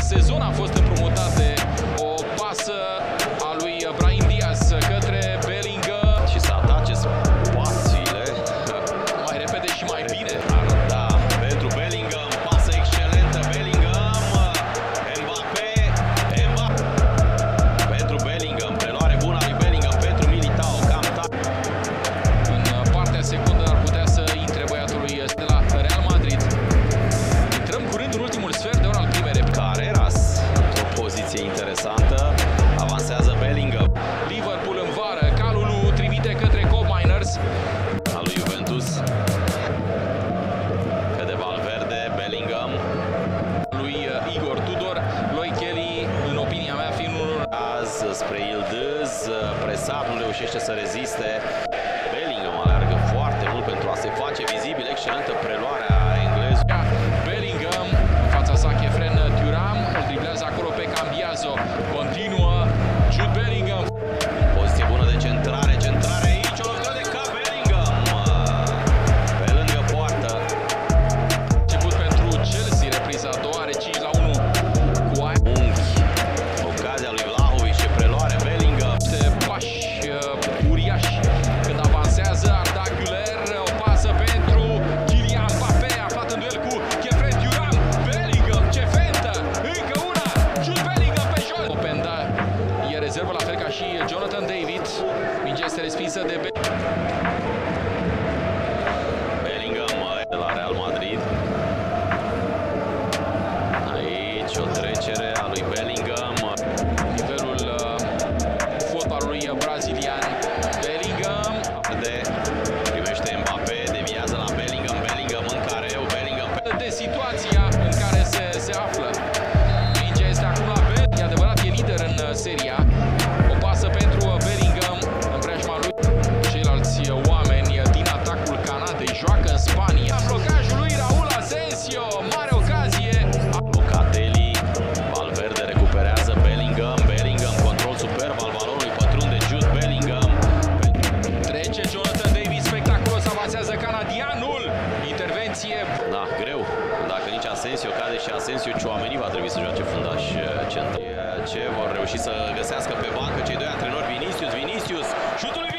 sezon a fost împrumutat de o pasă a lui Brahim Diaz către Bellingham și să atace spațiile mai repede și mai bine. Da, pentru Bellingham, pasă excelentă, Bellingham, Mbappé, pentru Bellingham, preluare bună a lui Bellingham pentru Militao, cam tare. În partea secundă ar putea să intre băiatul lui de la Real Madrid. Intrăm curând în ultimul sfert de oră al primei repede. Carreras, într-o poziție interesantă, avansează Bellingham. Liverpool în vară, Kalulu trimite către Cobb Miners. Al lui Juventus, căde Valverde, Bellingham. Lui Igor Tudor, Loi Kelly, în opinia mea, fiind unul Spre Yıldız, presat, nu reușește să reziste. Bellingham aleargă foarte mult pentru a se face vizibil, excelentă preluarea engleză. Bellingham, în fața sa Kefren Thuram, îl driblează acolo pe Cambiaso, continuă Jude Bellingham. Poziție bună de centrare, centrare aici, o lovitură de cap, Bellingham pe lângă poartă. Început pentru Chelsea, repriza a doua, are 5-1 cu Unchi, ocazia lui Vlahovic și preluare Bellingham. pași uriași când avansează Arda Güler, o pasă pentru Kylian Mbappé, aflat în duel cu Kefren Thuram. Bellingham, ce fentă, încă una, Jude Bellingham pe jos. Openda e rezervă, la fel ca și Jonathan David. Mingea este respinsă de Bellingham de la Real Madrid. Aici o trecere a lui Bellingham. nivelul fotbalului brazilian. Bellingham Primește Mbappé, deviază la Bellingham, Bellingham în careu, Bellingham de situația în care se află. Mingea este acum la Bell. E adevărat, e lider în seria. O pasă pentru Bellingham în preajma lui. Ceilalți oameni din atacul Canadei joacă în Spania. Blocajul lui Raul Asensio, mare ocazie. Locatelli, Valverde recuperează Bellingham, Bellingham, control superb al balonului, pătrunde Jude Bellingham. Trece Jonathan David, spectaculos, avansează canadianul. Intervenție. Da, greu. Dacă nici Asensio cade și Asensio, Tchouaméni va trebui să joace fundaș central. Ce vor reuși să găsească pe bancă cei doi antrenori, Vinicius, șutul lui